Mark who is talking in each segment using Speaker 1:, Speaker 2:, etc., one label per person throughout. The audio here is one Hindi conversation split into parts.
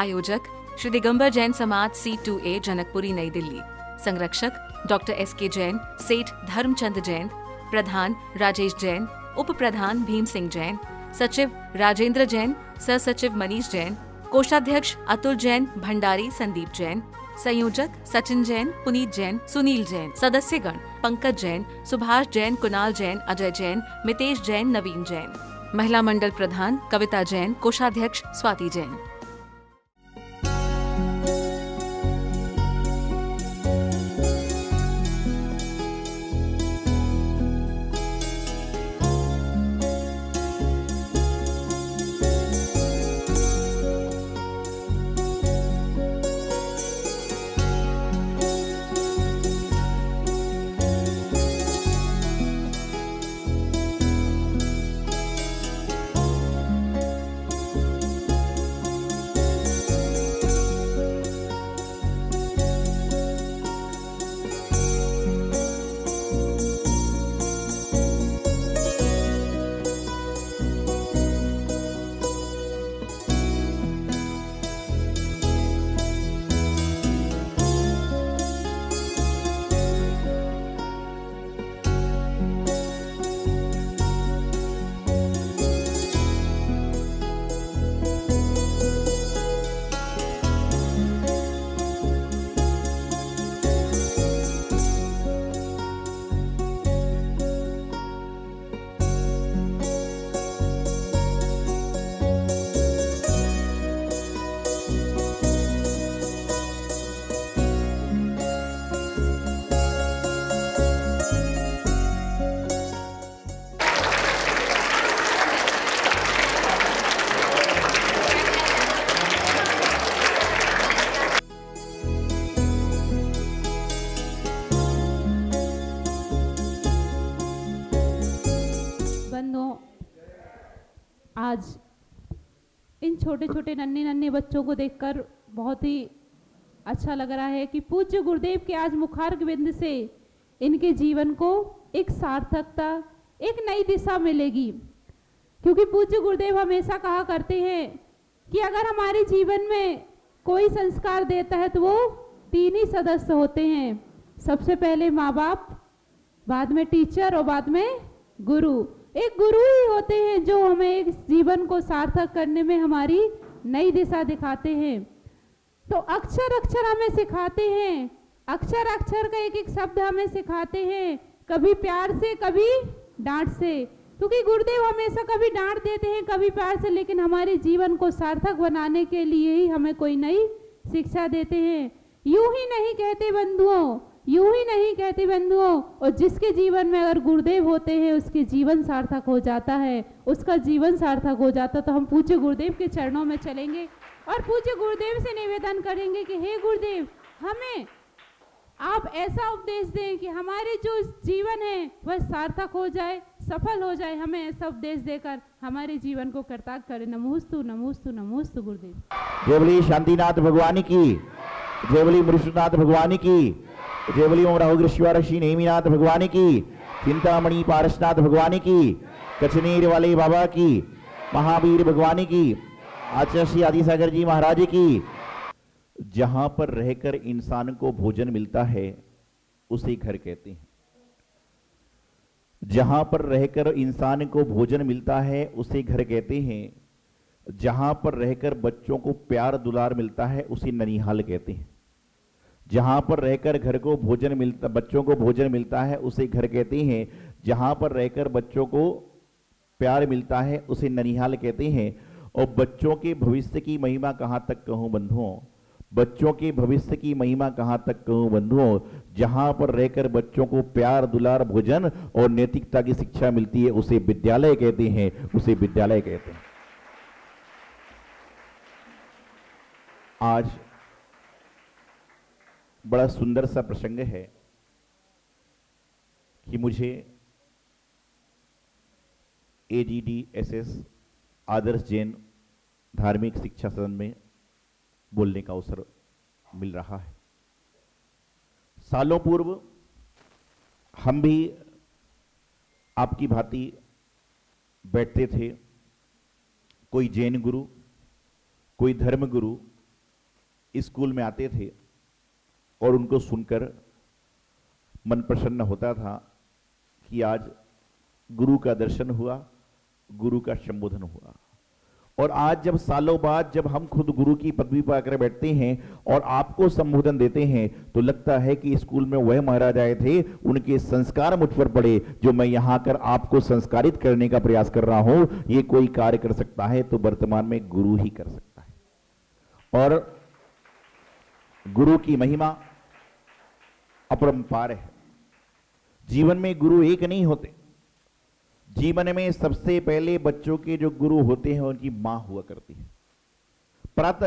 Speaker 1: आयोजक श्री दिगंबर जैन समाज C2A जनकपुरी नई दिल्ली। संरक्षक डॉक्टर SK जैन, सेठ धर्मचंद जैन, प्रधान राजेश जैन, उप प्रधान भीम सिंह जैन, सचिव राजेंद्र जैन, सह सचिव मनीष जैन, कोषाध्यक्ष अतुल जैन, भंडारी संदीप जैन, संयोजक सचिन जैन, पुनीत जैन, सुनील जैन, सदस्यगण पंकज जैन, सुभाष जैन, कुणाल जैन, अजय जैन, मितेश जैन, नवीन जैन। महिला मंडल प्रधान कविता जैन, कोषाध्यक्ष स्वाति जैन।
Speaker 2: आज इन छोटे छोटे नन्हे नन्हे बच्चों को देखकर बहुत ही अच्छा लग रहा है कि पूज्य गुरुदेव के आज मुखारक बिंद से इनके जीवन को एक सार्थकता, एक नई दिशा मिलेगी। क्योंकि पूज्य गुरुदेव हमेशा कहा करते हैं कि अगर हमारे जीवन में कोई संस्कार देता है तो वो 3 ही सदस्य होते हैं। सबसे पहले माँ बाप, बाद में टीचर और बाद में गुरु। एक गुरु ही होते हैं जो हमें एक जीवन को सार्थक करने में हमारी नई दिशा दिखाते हैं। तो अक्षर अक्षर हमें सिखाते हैं, अक्षर अक्षर का एक एक शब्द हमें सिखाते हैं, कभी प्यार से कभी डांट से। क्योंकि गुरुदेव हमेशा कभी डांट देते हैं कभी प्यार से, लेकिन हमारे जीवन को सार्थक बनाने के लिए ही हमें कोई नई शिक्षा देते हैं। यूं ही नहीं कहते बंधुओं, यूं ही नहीं कहते बंधुओं। और जिसके जीवन में अगर गुरुदेव होते हैं उसके जीवन सार्थक हो जाता है, उसका जीवन सार्थक हो जाता। तो हम पूज्य गुरुदेव के चरणों में चलेंगे और पूज्य गुरुदेव से निवेदन करेंगे कि हे गुरुदेव, हमें आप ऐसा उपदेश दें कि हमारे जो जीवन है वह सार्थक हो जाए, सफल हो जाए। हमें ऐसा उपदेश देकर हमारे जीवन को कर्तव्य करें। नमोस्तु नमोस्तु नमोस्तु गुरुदेव।
Speaker 3: जय बोली शांतिनाथ भगवान की, जय बोली मृषुनाथ भगवान की, जय बोली ओम राहु ऋषि नेमिनाथ भगवान की, चिंतामणि पारसनाथ भगवान की, कचनेर वाले बाबा की, महावीर भगवान की, आचार्य श्री आदिसागर जी महाराज की। जहां पर रहकर इंसान को भोजन मिलता है उसे घर कहते हैं। जहां पर रहकर इंसान को भोजन मिलता है उसे घर कहते हैं। जहां पर रहकर बच्चों को प्यार दुलार मिलता है उसे ननिहाल कहते हैं। जहां पर रहकर घर को भोजन मिलता, बच्चों को भोजन मिलता है उसे घर कहते हैं। जहां पर रहकर बच्चों को प्यार मिलता है उसे ननिहाल कहते हैं। और बच्चों के भविष्य की महिमा कहां तक कहूं बंधुओं, बच्चों के भविष्य की महिमा कहां तक कहूं बंधुओं। जहां पर रहकर बच्चों को प्यार दुलार भोजन और नैतिकता की शिक्षा मिलती है उसे विद्यालय कहते हैं, उसे विद्यालय कहते हैं। आज बड़ा सुंदर सा प्रसंग है कि मुझे AGDSS आदर्श जैन धार्मिक शिक्षा सदन में बोलने का अवसर मिल रहा है। सालों पूर्व हम भी आपकी भांति बैठते थे, कोई जैन गुरु, कोई धर्म गुरु, स्कूल में आते थे और उनको सुनकर मन प्रसन्न होता था कि आज गुरु का दर्शन हुआ, गुरु का संबोधन हुआ। और आज जब सालों बाद जब हम खुद गुरु की पदवी पाकर बैठते हैं और आपको संबोधन देते हैं तो लगता है कि स्कूल में वह महाराज आए थे, उनके संस्कार मुझ पर पड़े, जो मैं यहां कर आपको संस्कारित करने का प्रयास कर रहा हूं। ये कोई कार्य कर सकता है तो वर्तमान में गुरु ही कर सकता है। और गुरु की महिमा अपरंपार है। जीवन में गुरु एक नहीं होते। जीवन में सबसे पहले बच्चों के जो गुरु होते हैं उनकी मां हुआ करती है।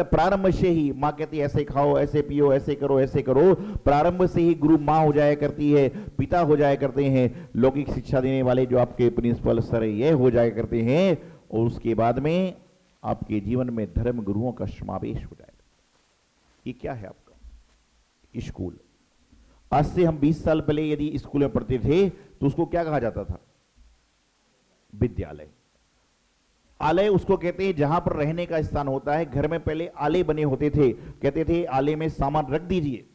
Speaker 3: प्रारंभ से ही मां कहती है ऐसे खाओ, ऐसे पियो, ऐसे करो, ऐसे करो। प्रारंभ से ही गुरु मां हो जाया करती है, पिता हो जाया करते हैं, लौकिक शिक्षा देने वाले जो आपके प्रिंसिपल सर ये हो जाया करते हैं। और उसके बाद में आपके जीवन में धर्म गुरुओं का समावेश हो जाएगा। ये क्या है आपका स्कूल। आज से हम 20 साल पहले यदि स्कूल में पढ़ते थे तो उसको क्या कहा जाता था? विद्यालय। आलय उसको कहते हैं जहां पर रहने का स्थान होता है। घर में पहले आले बने होते थे, कहते थे आले में सामान रख दीजिए।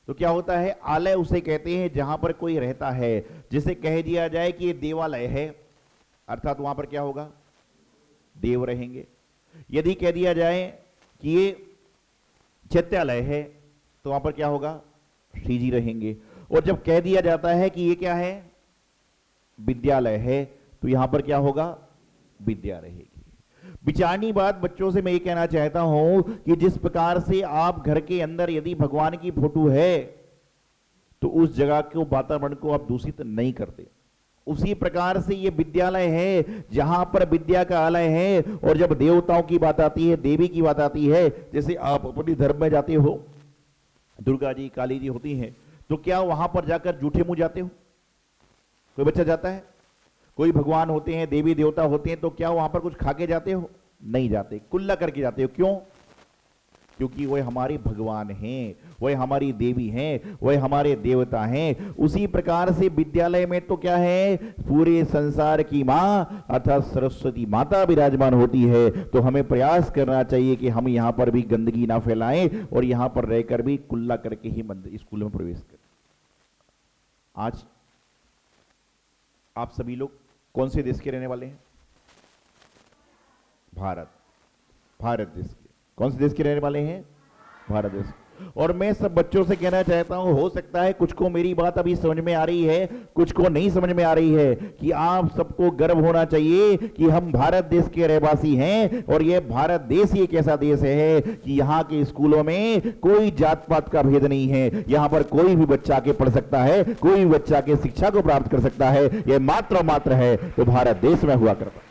Speaker 3: तो क्या होता है? आलय उसे कहते हैं जहां पर कोई रहता है। जिसे कह दिया जाए कि ये देवालय है, अर्थात वहां पर क्या होगा? देव रहेंगे। यदि कह दिया जाए कि ये चैत्यालय है तो वहां पर क्या होगा? श्री जी रहेंगे। और जब कह दिया जाता है कि ये क्या है? विद्यालय है, तो यहां पर क्या होगा? विद्या रहेगी। विचारनी बात बच्चों से मैं ये कहना चाहता हूं कि जिस प्रकार से आप घर के अंदर यदि भगवान की फोटो है तो उस जगह को, वातावरण को आप दूषित नहीं करते। उसी प्रकार से ये विद्यालय है जहां पर विद्या का आलय है। और जब देवताओं की बात आती है, देवी की बात आती है, जैसे आप अपने धर्म में जाते हो, दुर्गा जी, काली जी होती हैं, तो क्या वहां पर जाकर जूठे मुंह जाते हो? कोई बच्चा जाता है? कोई भगवान होते हैं, देवी देवता होते हैं, तो क्या वहां पर कुछ खा के जाते हो? नहीं जाते, कुल्ला करके जाते हो। क्यों? क्योंकि वह हमारे भगवान हैं, वह हमारी देवी हैं, वह हमारे देवता हैं। उसी प्रकार से विद्यालय में तो क्या है? पूरे संसार की मां अर्थात सरस्वती माता विराजमान होती है। तो हमें प्रयास करना चाहिए कि हम यहां पर भी गंदगी ना फैलाएं और यहां पर रहकर भी कुल्ला करके ही मंदिर स्कूल में प्रवेश करें। आज आप सभी लोग कौन से देश के रहने वाले हैं? भारत देश के। कौन से देश के रहने वाले हैं? भारत देश। और मैं सब बच्चों से कहना चाहता हूं, हो सकता है कुछ को मेरी बात अभी समझ में आ रही है, कुछ को नहीं समझ में आ रही है, कि आप सबको गर्व होना चाहिए कि हम भारत देश के रहवासी हैं। और यह भारत देश ही एक ऐसा देश है कि यहाँ के स्कूलों में कोई जात पात का भेद नहीं है। यहाँ पर कोई भी बच्चा आके पढ़ सकता है, कोई भी बच्चा के शिक्षा को प्राप्त कर सकता है। यह मात्र मात्र है तो भारत देश में हुआ करता है,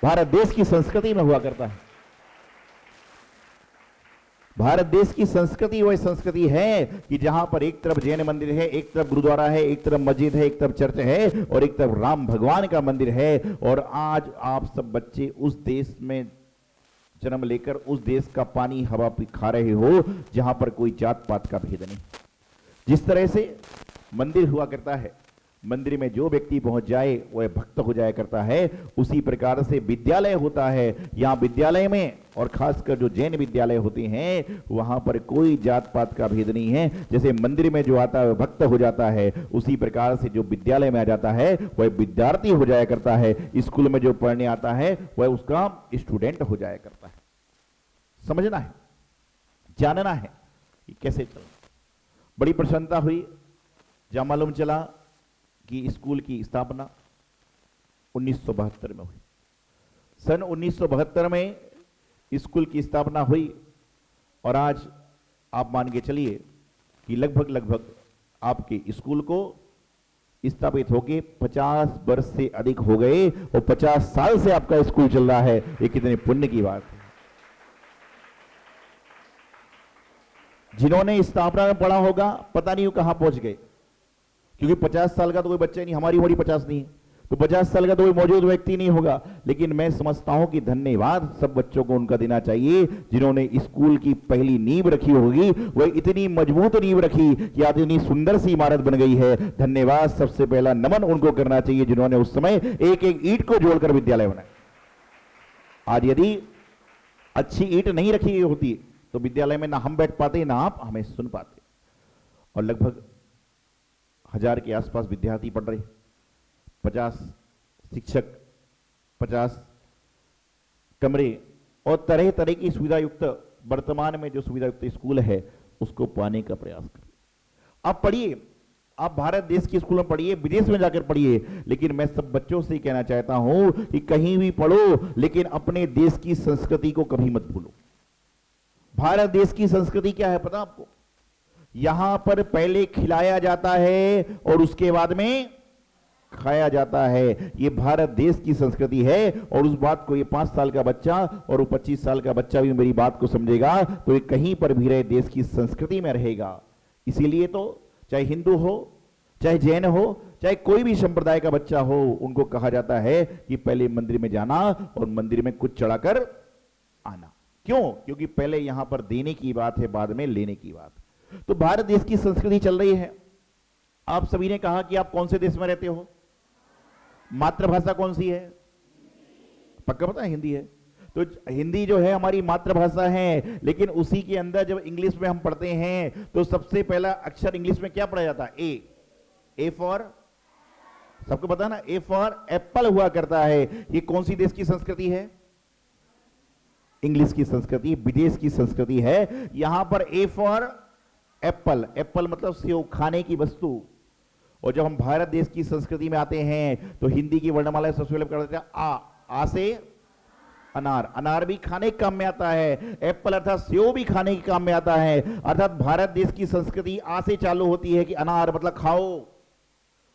Speaker 3: भारत देश की संस्कृति में हुआ करता है। भारत देश की संस्कृति वह संस्कृति है कि जहां पर एक तरफ जैन मंदिर है, एक तरफ गुरुद्वारा है, एक तरफ मस्जिद है, एक तरफ चर्च है और एक तरफ राम भगवान का मंदिर है। और आज आप सब बच्चे उस देश में जन्म लेकर उस देश का पानी हवा खा रहे हो जहां पर कोई जात पात का भेद नहीं। जिस तरह से मंदिर हुआ करता है, मंदिर में जो व्यक्ति पहुंच जाए वह भक्त हो जाया करता है, उसी प्रकार से विद्यालय होता है। यहाँ विद्यालय में और खासकर जो जैन विद्यालय होते हैं वहां पर कोई जात पात का भेद नहीं है। जैसे मंदिर में जो आता है वह भक्त हो जाता है, उसी प्रकार से जो विद्यालय में आ जाता है वह विद्यार्थी हो जाया करता है। स्कूल में जो पढ़ने आता है वह उसका स्टूडेंट हो जाया करता है। समझना है, जानना है कि कैसे चलना। बड़ी प्रसन्नता हुई जब मालूम चला कि स्कूल की स्थापना 1972 में हुई। सन 1972 में स्कूल की स्थापना हुई और आज आप मान के चलिए कि लगभग आपके स्कूल को स्थापित होके 50 वर्ष से अधिक हो गए और 50 साल से आपका स्कूल चल रहा है। ये कितने पुण्य की बात है। जिन्होंने स्थापना में पढ़ा होगा पता नहीं वो कहां पहुंच गए, क्योंकि 50 साल का तो कोई बच्चा नहीं, हमारी उम्र 50 नहीं है, तो 50 साल का तो कोई मौजूद व्यक्ति नहीं होगा। लेकिन मैं समझता हूं कि धन्यवाद सब बच्चों को उनका देना चाहिए जिन्होंने स्कूल की पहली नींव रखी होगी। वह इतनी मजबूत नींव रखी कि आज इतनी सुंदर सी इमारत बन गई है। धन्यवाद, सबसे पहला नमन उनको करना चाहिए जिन्होंने उस समय एक एक ईंट को जोड़कर विद्यालय बनाया। आज यदि अच्छी ईंट नहीं रखी गई होती तो विद्यालय में ना हम बैठ पाते ना आप हमें सुन पाते। और लगभग 1000 के आसपास विद्यार्थी पढ़ रहे, 50 शिक्षक, 50 कमरे और तरह तरह की सुविधा युक्त, वर्तमान में जो सुविधा युक्त स्कूल है उसको पाने का प्रयास करें। आप पढ़िए, आप भारत देश के स्कूल में पढ़िए, विदेश में जाकर पढ़िए, लेकिन मैं सब बच्चों से कहना चाहता हूं कि कहीं भी पढ़ो लेकिन अपने देश की संस्कृति को कभी मत भूलो। भारत देश की संस्कृति क्या है पता आपको? यहां पर पहले खिलाया जाता है और उसके बाद में खाया जाता है। ये भारत देश की संस्कृति है और उस बात को ये 5 साल का बच्चा और वो 25 साल का बच्चा भी मेरी बात को समझेगा तो ये कहीं पर भी रहे देश की संस्कृति में रहेगा। इसीलिए तो चाहे हिंदू हो, चाहे जैन हो, चाहे कोई भी संप्रदाय का बच्चा हो, उनको कहा जाता है कि पहले मंदिर में जाना और मंदिर में कुछ चढ़ाकर आना। क्यों? क्योंकि पहले यहां पर देने की बात है, बाद में लेने की बात। तो भारत देश की संस्कृति चल रही है। आप सभी ने कहा कि आप कौन से देश में रहते हो, मातृभाषा कौन सी है? पक्का पता है? हिंदी है। तो हिंदी जो है हमारी मातृभाषा है, लेकिन उसी के अंदर जब इंग्लिश में हम पढ़ते हैं तो सबसे पहला अक्षर इंग्लिश में क्या पढ़ा जाता है? ए फॉर, सबको पता ना, ए फॉर एप्पल हुआ करता है। ये कौन सी देश की संस्कृति है? इंग्लिश की संस्कृति, विदेश की संस्कृति है। यहां पर ए फॉर एप्पल, एप्पल मतलब सेव, खाने की वस्तु। और जब हम भारत देश की संस्कृति में आते हैं तो हिंदी की वर्णमाला सबसे पहले कर देते हैं आ से अनार, अनार भी खाने के काम में आता है। एप्पल अर्थात सेव भी खाने के काम में आता है। अर्थात भारत देश की संस्कृति आ से चालू होती है कि अनार मतलब खाओ,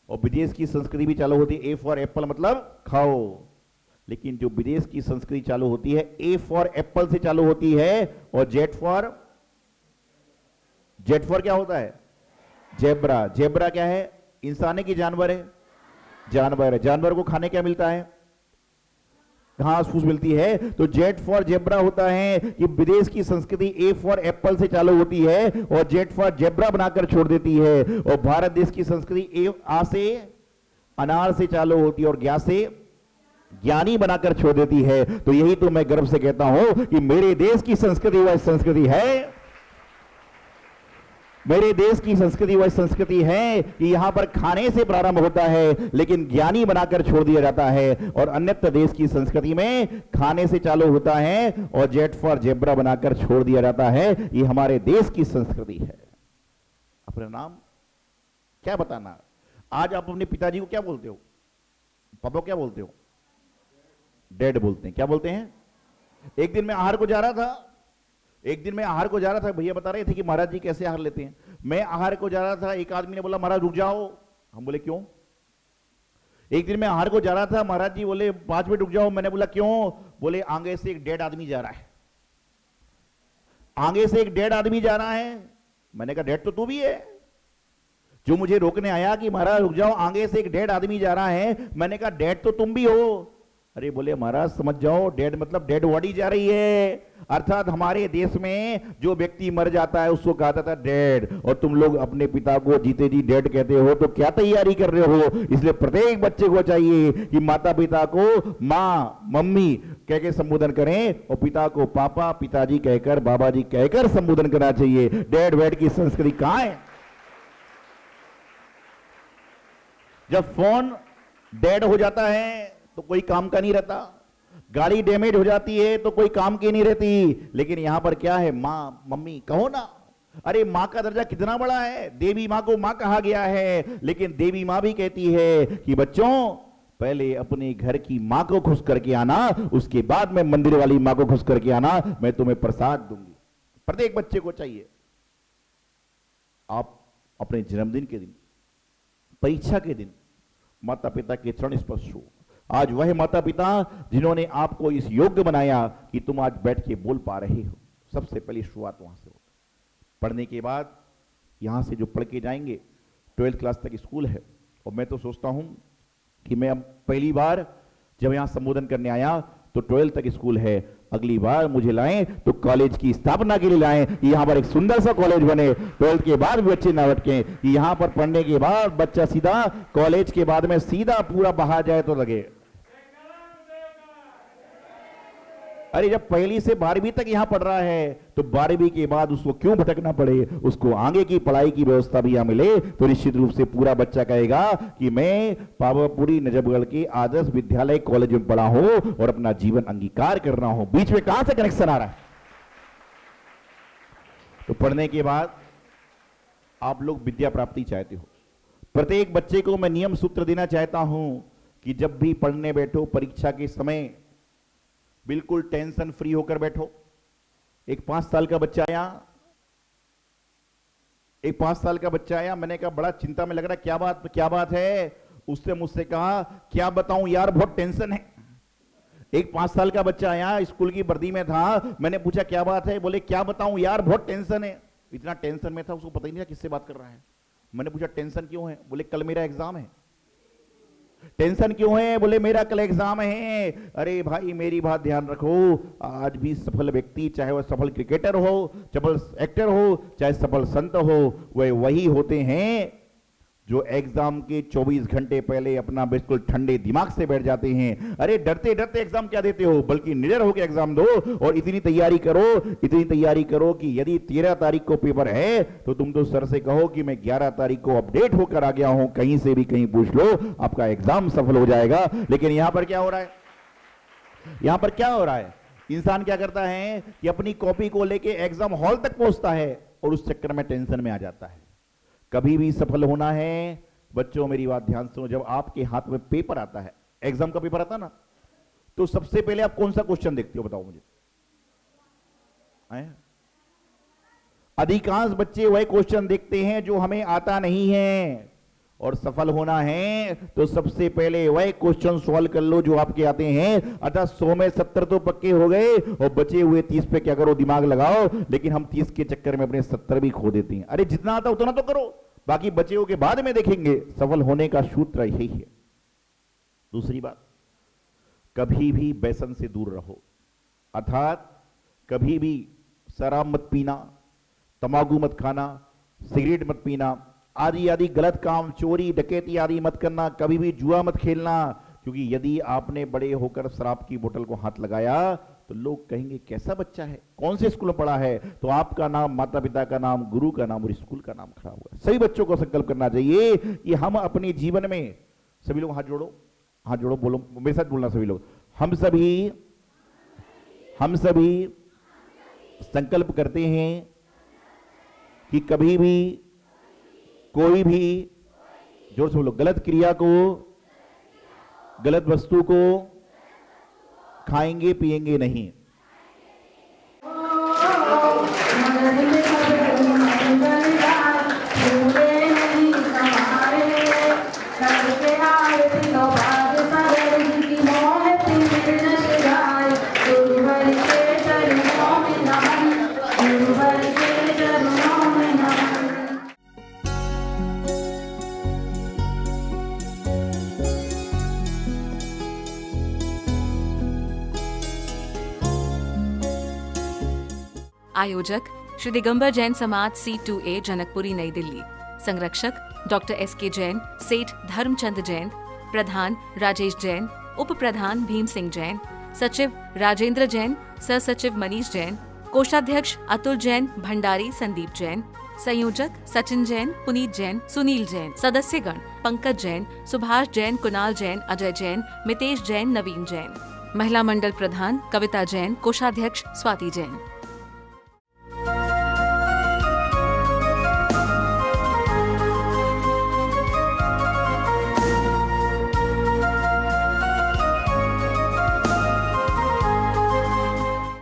Speaker 3: और विदेश की संस्कृति भी चालू होती है ए फॉर एप्पल मतलब खाओ। लेकिन जो विदेश की संस्कृति चालू होती है ए फॉर एप्पल से चालू होती है, और जेड फॉर क्या होता है? जेब्रा। जेब्रा क्या है? इंसान है कि जानवर है? जानवर है। जानवर को खाने क्या मिलता है? घास फूस मिलती है। तो जेड फॉर जेब्रा होता है कि विदेश की संस्कृति ए फॉर एप्पल से चालू होती है और जेड फॉर जेब्रा बनाकर छोड़ देती है, और भारत देश की संस्कृति आ से अनार से चालू होती है और ज्ञा से ज्ञानी बनाकर छोड़ देती है। तो यही तो मैं गर्व से कहता हूं कि मेरे देश की संस्कृति वह संस्कृति है, मेरे देश की संस्कृति वह संस्कृति है कि यहां पर खाने से प्रारंभ होता है लेकिन ज्ञानी बनाकर छोड़ दिया जाता है, और अन्यत्र देश की संस्कृति में खाने से चालू होता है और जेड फॉर जेब्रा बनाकर छोड़ दिया जाता है। ये हमारे देश की संस्कृति है। अपना नाम क्या बताना? आज आप अपने पिताजी को क्या बोलते हो? पापा क्या बोलते हो? डैड बोलते हैं। क्या बोलते हैं? एक दिन मैं आहार को जा रहा था, भैया बता रहे थे कि महाराज जी कैसे आहार लेते हैं। मैं आहार को जा रहा था, एक आदमी ने बोला महाराज रुक जाओ। हम बोले क्यों? एक दिन मैं आहार को जा रहा था, महाराज जी बोले 5 मिनट रुक जाओ। मैंने बोला क्यों? बोले आगे से एक डेड आदमी जा रहा है। आगे से एक डेड आदमी जा रहा है। मैंने कहा डेड तो तू भी है जो मुझे रोकने आया कि महाराज रुक जाओ, आगे से एक डेड आदमी जा रहा है। मैंने कहा डेड तो तुम भी हो। अरे बोले महाराज समझ जाओ, डेड मतलब डेड बॉडी जा रही है। अर्थात हमारे देश में जो व्यक्ति मर जाता है उसको कहा जाता है डेड, और तुम लोग अपने पिता को जीते जी डेड कहते हो, तो क्या तैयारी कर रहे हो? इसलिए प्रत्येक बच्चे को चाहिए कि माता पिता को माँ मम्मी कह के संबोधन करें और पिता को पापा पिताजी कहकर बाबा जी कहकर संबोधन करना चाहिए। डेड वेड की संस्कृति कहां है? जब फोन डेड हो जाता है तो कोई काम का नहीं रहता, गाड़ी डैमेज हो जाती है तो कोई काम की नहीं रहती। लेकिन यहां पर क्या है? मां मम्मी कहो ना। अरे मां का दर्जा कितना बड़ा है, देवी मां को मां कहा गया है, लेकिन देवी मां भी कहती है कि बच्चों पहले अपने घर की मां को खुश करके आना, उसके बाद में मंदिर वाली मां को खुश करके आना, मैं तुम्हें प्रसाद दूंगी। प्रत्येक बच्चे को चाहिए। आप अपने जन्मदिन के दिन, परीक्षा के दिन माता पिता के चरण स्पर्श हो। आज वह माता पिता जिन्होंने आपको इस योग्य बनाया कि तुम आज बैठ के बोल पा रहे हो, सबसे पहली शुरुआत वहां से होती। पढ़ने के बाद यहां से जो पढ़ के जाएंगे 12th क्लास तक स्कूल है, और मैं तो सोचता हूं कि मैं अब पहली बार जब यहां संबोधन करने आया तो 12th तक स्कूल है, अगली बार मुझे लाएं तो कॉलेज की स्थापना के लिए लाएं कि यहां पर एक सुंदर सा कॉलेज बने। 12th के बाद भी बच्चे ना भटकें, कि यहां पर पढ़ने के बाद बच्चा सीधा कॉलेज के बाद में सीधा पूरा बाहर जाए तो लगे। अरे जब पहली से 12वीं तक यहां पढ़ रहा है तो 12वीं के बाद उसको क्यों भटकना पड़े, उसको आगे की पढ़ाई की व्यवस्था भी यहां मिले तो निश्चित रूप से पूरा बच्चा कहेगा कि मैं पावापुरी नजफगढ़ के आदर्श विद्यालय कॉलेज में पढ़ा हूं और अपना जीवन अंगीकार कर रहा हूं। बीच में कहां से कनेक्शन आ रहा है? तो पढ़ने के बाद आप लोग विद्या प्राप्ति चाहते हो। प्रत्येक बच्चे को मैं नियम सूत्र देना चाहता हूं कि जब भी पढ़ने बैठो परीक्षा के समय बिल्कुल टेंशन फ्री होकर बैठो। एक 5 साल का बच्चा आया, मैंने कहा बड़ा चिंता में लग रहा है, क्या बात है? उसने मुझसे कहा क्या बताऊं यार, बहुत टेंशन है। एक 5 साल का बच्चा आया, स्कूल की वर्दी में था, मैंने पूछा क्या बात है? बोले क्या बताऊं यार, बहुत टेंशन है। इतना टेंशन में था उसको पता ही नहीं था किससे बात कर रहा है। मैंने पूछा टेंशन क्यों है? बोले कल मेरा एग्जाम है। टेंशन क्यों है? बोले मेरा कल एग्जाम है। अरे भाई मेरी बात ध्यान रखो, आज भी सफल व्यक्ति, चाहे वह सफल क्रिकेटर हो, सफल एक्टर हो, चाहे सफल संत हो, वह वही होते हैं जो एग्जाम के 24 घंटे पहले अपना बिल्कुल ठंडे दिमाग से बैठ जाते हैं। अरे डरते डरते एग्जाम क्या देते हो, बल्कि निडर होकर एग्जाम दो और इतनी तैयारी करो कि यदि 13 तारीख को पेपर है तो तुम तो सर से कहो कि मैं 11 तारीख को अपडेट होकर आ गया हूं, कहीं से भी कहीं पूछ लो, आपका एग्जाम सफल हो जाएगा। लेकिन यहां पर क्या हो रहा है? इंसान क्या करता है कि अपनी कॉपी को लेके एग्जाम हॉल तक पहुंचता है और उस चक्कर में टेंशन में आ जाता है। कभी भी सफल होना है बच्चों, मेरी बात ध्यान सुनो, जब आपके हाथ में पेपर आता है, एग्जाम का पेपर आता है ना, तो सबसे पहले आप कौन सा क्वेश्चन देखते हो बताओ मुझे? अधिकांश बच्चे वह क्वेश्चन देखते हैं जो हमें आता नहीं है, और सफल होना है तो सबसे पहले वह क्वेश्चन सॉल्व कर लो जो आपके आते हैं। अतः 100 में 70 तो पक्के हो गए और बचे हुए 30 पे क्या करो, दिमाग लगाओ। लेकिन हम 30 के चक्कर में अपने 70 भी खो देते हैं। अरे जितना आता उतना तो करो, बाकी बचे हुए के बाद में देखेंगे। सफल होने का सूत्र यही है। दूसरी बात, कभी भी व्यसन से दूर रहो, अर्थात कभी भी शराब मत पीना, तंबाकू मत खाना, सिगरेट मत पीना, आदि आदि गलत काम, चोरी डकैती आदि मत करना, कभी भी जुआ मत खेलना। क्योंकि यदि आपने बड़े होकर शराब की बोतल को हाथ लगाया तो लोग कहेंगे कैसा बच्चा है, कौन से स्कूल में पढ़ा है, तो आपका नाम, माता पिता का नाम, गुरु का नाम और स्कूल का नाम खराब होगा। सभी बच्चों को संकल्प करना चाहिए कि हम अपने जीवन में, सभी लोग हाथ जोड़ो, बोलो मेरे साथ, बोलना सभी लोग, हम सभी संकल्प करते हैं कि कभी भी कोई भी, जोर से बोलो, गलत क्रिया को, गलत वस्तु को खाएंगे पिएंगे नहीं।
Speaker 1: आयोजक श्री दिगंबर जैन समाज C2A जनकपुरी नई दिल्ली। संरक्षक डॉक्टर SK जैन, सेठ धर्मचंद जैन, प्रधान राजेश जैन, उप प्रधान भीम सिंह जैन, सचिव राजेंद्र जैन, सह सचिव मनीष जैन, कोषाध्यक्ष अतुल जैन, भंडारी संदीप जैन, संयोजक सचिन जैन, पुनीत जैन, सुनील जैन, सदस्यगण पंकज जैन, सुभाष जैन, कुणाल जैन, अजय जैन, मितेश जैन, नवीन जैन। महिला मंडल प्रधान कविता जैन, कोषाध्यक्ष स्वाति जैन।